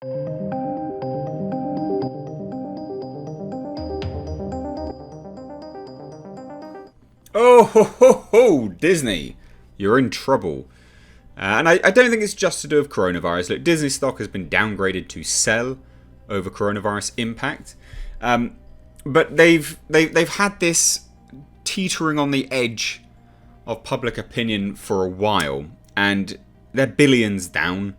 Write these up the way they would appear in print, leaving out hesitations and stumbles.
Oh, ho, ho, ho, Disney, you're in trouble. And I don't think it's just to do with coronavirus. Look, Disney stock has been downgraded to sell over coronavirus impact. But they've had this teetering on the edge of public opinion for a while, and they're billions down.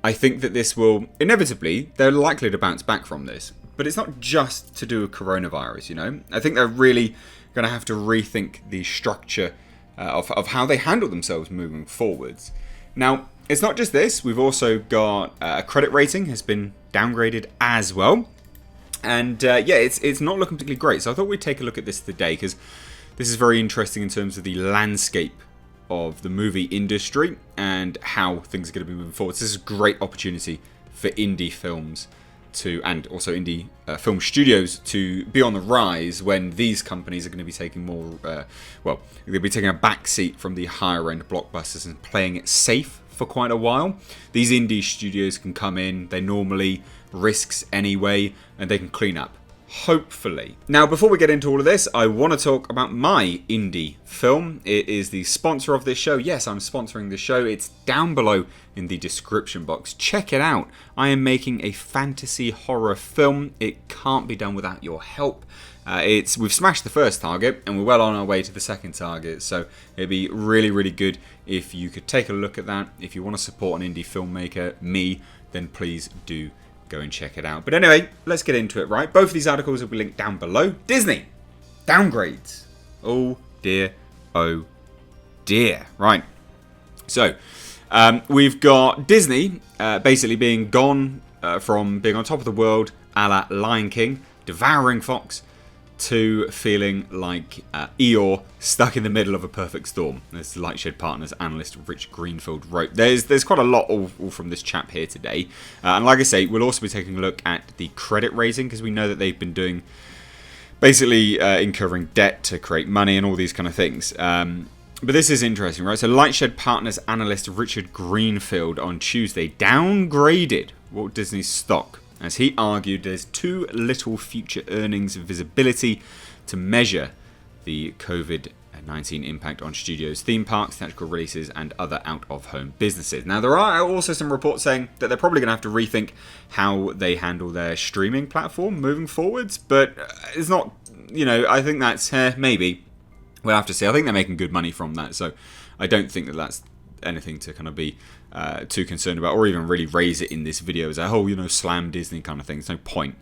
I think that this will inevitably, they're likely to bounce back from this. But it's not just to do with coronavirus, you know. I think they're really going to have to rethink the structure of how they handle themselves moving forwards. Now, it's not just this. We've also got a credit rating has been downgraded as well. And yeah, it's not looking particularly great. So I thought we'd take a look at this today because this is very interesting in terms of the landscape of the movie industry and how things are going to be moving forward. So this is a great opportunity for indie films and also indie film studios to be on the rise when these companies are going to be taking more, they're going to be taking a back seat from the higher end blockbusters and playing it safe for quite a while. These indie studios can come in, they're normally risks anyway, and they can clean up. Hopefully. Now, before we get into all of this, I want to talk about my indie film. It is the sponsor of this show. Yes, I'm sponsoring this show. It's down below in the description box. Check it out. I am making a fantasy horror film. It can't be done without your help. We've smashed the first target and we're well on our way to the second target. So it'd be really, really good if you could take a look at that. If you want to support an indie filmmaker, me, then please do go and check it out. But anyway, let's get into it, right? Both of these articles will be linked down below. Disney downgrades. Oh dear, oh dear. Right. So, we've got Disney basically being gone from being on top of the world a la Lion King, devouring Fox, to feeling like Eeyore stuck in the middle of a perfect storm. As Lightshed Partners analyst Rich Greenfield wrote. There's quite a lot all from this chap here today. And like I say, we'll also be taking a look at the credit raising because we know that they've been doing basically incurring debt to create money and all these kind of things. But this is interesting, right? So Lightshed Partners analyst Richard Greenfield on Tuesday downgraded Walt Disney's stock as he argued there's too little future earnings visibility to measure the COVID-19 impact on studios, theme parks, theatrical releases, and other out-of-home businesses. Now, there are also some reports saying that they're probably going to have to rethink how they handle their streaming platform moving forwards, but it's not, you know, I think that's, maybe. We'll have to see. I think they're making good money from that, so I don't think that that's anything to kind of be too concerned about, or even really raise it in this video as a whole, you know, slam Disney kind of thing. There's no point.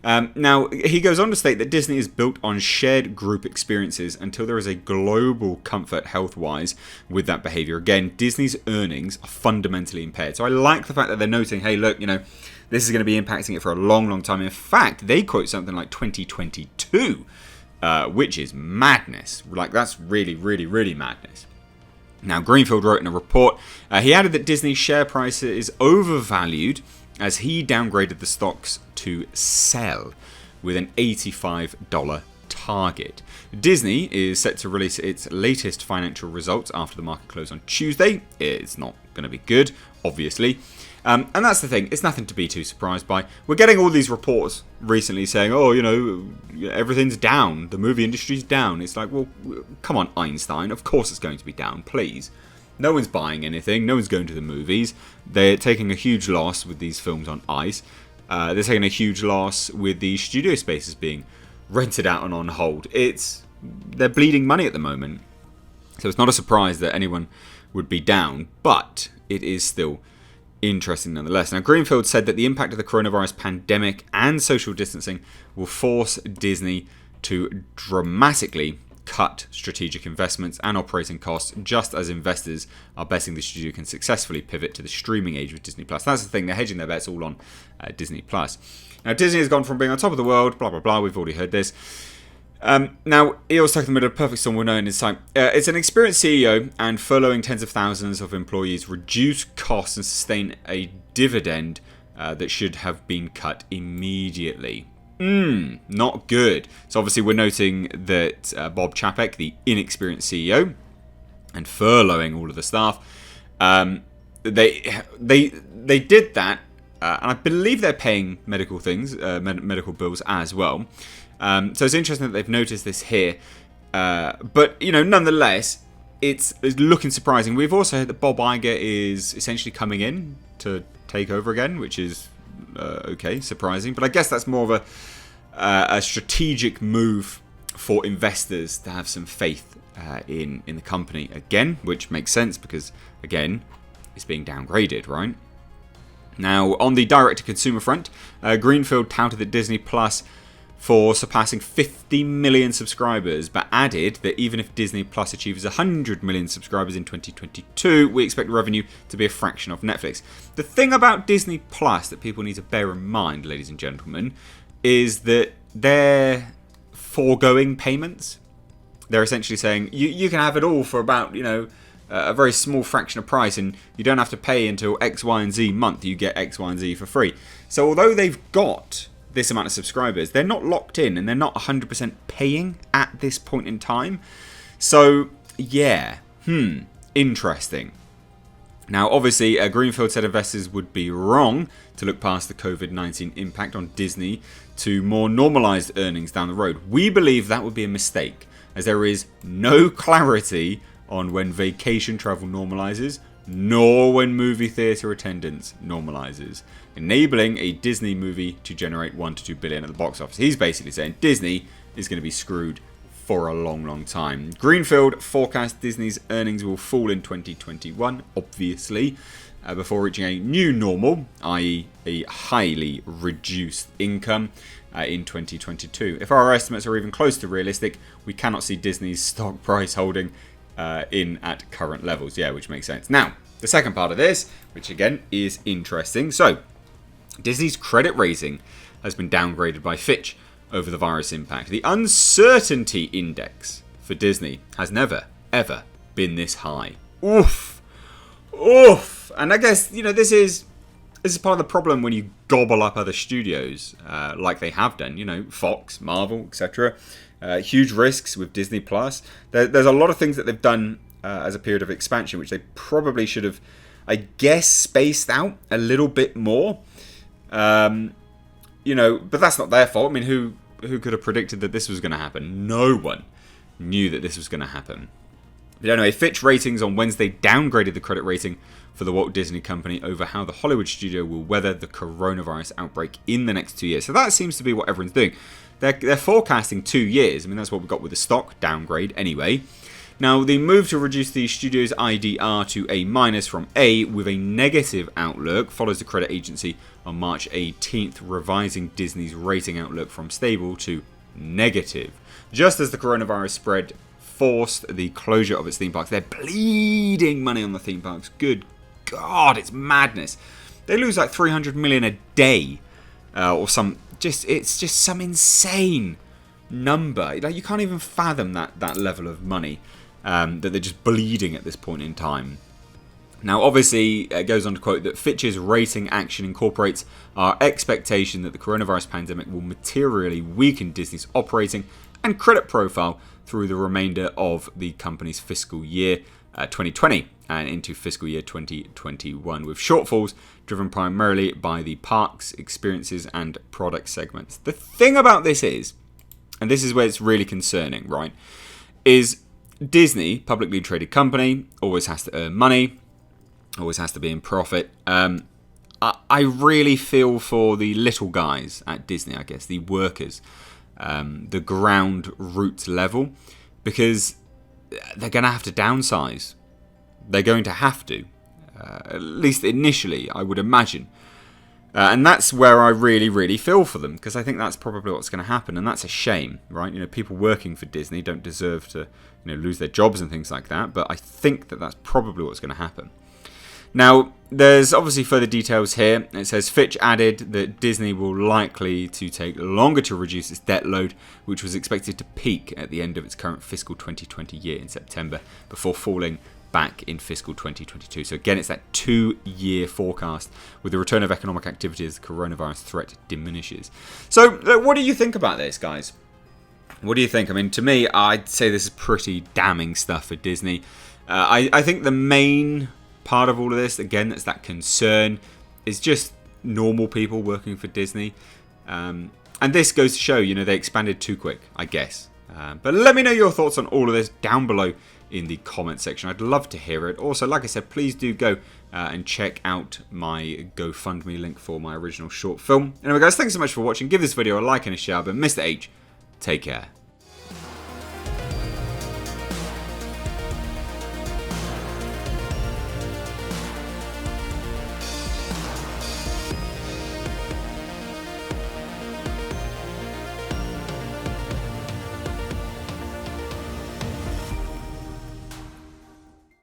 Now, he goes on to state that Disney is built on shared group experiences until there is a global comfort health-wise with that behavior. Again, Disney's earnings are fundamentally impaired. So I like the fact that they're noting, hey, look, you know, this is going to be impacting it for a long, long time. In fact, they quote something like 2022, which is madness. Like, that's really, really, really madness. Now, Greenfield wrote in a report, he added that Disney's share price is overvalued as he downgraded the stocks to sell with an $85 target. Disney is set to release its latest financial results after the market close on Tuesday. It's not going to be good, obviously. And that's the thing, it's nothing to be too surprised by. We're getting all these reports recently saying, oh, you know, everything's down, the movie industry's down. It's like, well, come on, Einstein, of course it's going to be down, please. No one's buying anything, no one's going to the movies. They're taking a huge loss with these films on ice. They're taking a huge loss with the studio spaces being rented out and on hold. They're bleeding money at the moment. So it's not a surprise that anyone would be down, but it is still interesting nonetheless. Now, Greenfield said that the impact of the coronavirus pandemic and social distancing will force Disney to dramatically cut strategic investments and operating costs, just as investors are betting the studio can successfully pivot to the streaming age with Disney+. That's the thing, they're hedging their bets all on Disney+. Now, Disney has gone from being on top of the world, blah, blah, blah, we've already heard this. Now, Eeyore stuck in the middle of perfect storm, we're knowing this time. It's an experienced CEO, and furloughing tens of thousands of employees reduce costs and sustain a dividend that should have been cut immediately. Not good. So obviously we're noting that Bob Chapek, the inexperienced CEO, and furloughing all of the staff, they did that and I believe they're paying medical things, medical bills as well. So it's interesting that they've noticed this here. But, nonetheless, it's looking surprising. We've also heard that Bob Iger is essentially coming in to take over again, which is, okay, surprising. But I guess that's more of a strategic move for investors to have some faith in the company again, which makes sense because, again, it's being downgraded, right? Now, on the direct-to-consumer front, Greenfield touted that Disney Plus for surpassing 50 million subscribers, but added that even if Disney Plus achieves 100 million subscribers in 2022, we expect revenue to be a fraction of Netflix. The thing about Disney Plus that people need to bear in mind, ladies and gentlemen, is that they're foregoing payments. They're essentially saying, you can have it all for about, a very small fraction of price, and you don't have to pay until X, Y, and Z month. You get X, Y, and Z for free. So although they've got this amount of subscribers, they're not locked in, and they're not 100% paying at this point in time. So, yeah, interesting. Now, obviously, Greenfield said investors would be wrong to look past the COVID-19 impact on Disney to more normalized earnings down the road. We believe that would be a mistake, as there is no clarity on when vacation travel normalizes, nor when movie theater attendance normalizes, enabling a Disney movie to generate 1 to 2 billion at the box office. He's basically saying Disney is going to be screwed for a long, long time. Greenfield forecasts Disney's earnings will fall in 2021, obviously, before reaching a new normal, i.e. a highly reduced income in 2022. If our estimates are even close to realistic, we cannot see Disney's stock price holding in at current levels. Yeah, which makes sense. Now, the second part of this, which again is interesting. So, Disney's credit rating has been downgraded by Fitch over the virus impact. The uncertainty index for Disney has never, ever been this high. Oof. Oof. And I guess, this is part of the problem when you gobble up other studios, like they have done, Fox, Marvel, etc. Huge risks with Disney Plus. There's a lot of things that they've done as a period of expansion, which they probably should have, I guess, spaced out a little bit more. But that's not their fault. I mean, who could have predicted that this was going to happen? No one knew that this was going to happen. But anyway, Fitch Ratings on Wednesday downgraded the credit rating for the Walt Disney Company over how the Hollywood studio will weather the coronavirus outbreak in the next 2 years. So that seems to be what everyone's doing. They're forecasting 2 years. I mean, that's what we got with the stock downgrade anyway. Now, the move to reduce the studio's IDR to A- from A with a negative outlook follows the credit agency on March 18th, revising Disney's rating outlook from stable to negative. Just as the coronavirus spread forced the closure of its theme parks. They're bleeding money on the theme parks. Good God, it's madness. They lose like 300 million a day, or some. It's just some insane number. Like, you can't even fathom that level of money that they're just bleeding at this point in time. Now, obviously, it goes on to quote that Fitch's rating action incorporates our expectation that the coronavirus pandemic will materially weaken Disney's operating and credit profile through the remainder of the company's fiscal year 2020 and into fiscal year 2021, with shortfalls driven primarily by the parks, experiences, and product segments. The thing about this is, and this is where it's really concerning, right, is Disney, publicly traded company, always has to earn money, always has to be in profit. I really feel for the little guys at Disney, I guess, the workers, the ground root level, because they're going to have to downsize. They're going to have to, at least initially, I would imagine. And that's where I really, really feel for them, because I think that's probably what's going to happen, and that's a shame, right? People working for Disney don't deserve to, lose their jobs and things like that, but I think that that's probably what's going to happen. Now, there's obviously further details here. It says Fitch added that Disney will likely to take longer to reduce its debt load, which was expected to peak at the end of its current fiscal 2020 year in September, before falling back in fiscal 2022. So again, it's that 2-year forecast with the return of economic activity as the coronavirus threat diminishes. So what do you think about this, guys? What do you think? I mean, to me, I'd say this is pretty damning stuff for Disney. I think the main part of all of this, again, that's that concern, is just normal people working for Disney. And this goes to show, you know, they expanded too quick, I guess. But let me know your thoughts on all of this down below in the comment section. I'd love to hear it. Also, like I said, please do go and check out my GoFundMe link for my original short film. Anyway, guys, thanks so much for watching. Give this video a like and a share. But Mr. H, take care.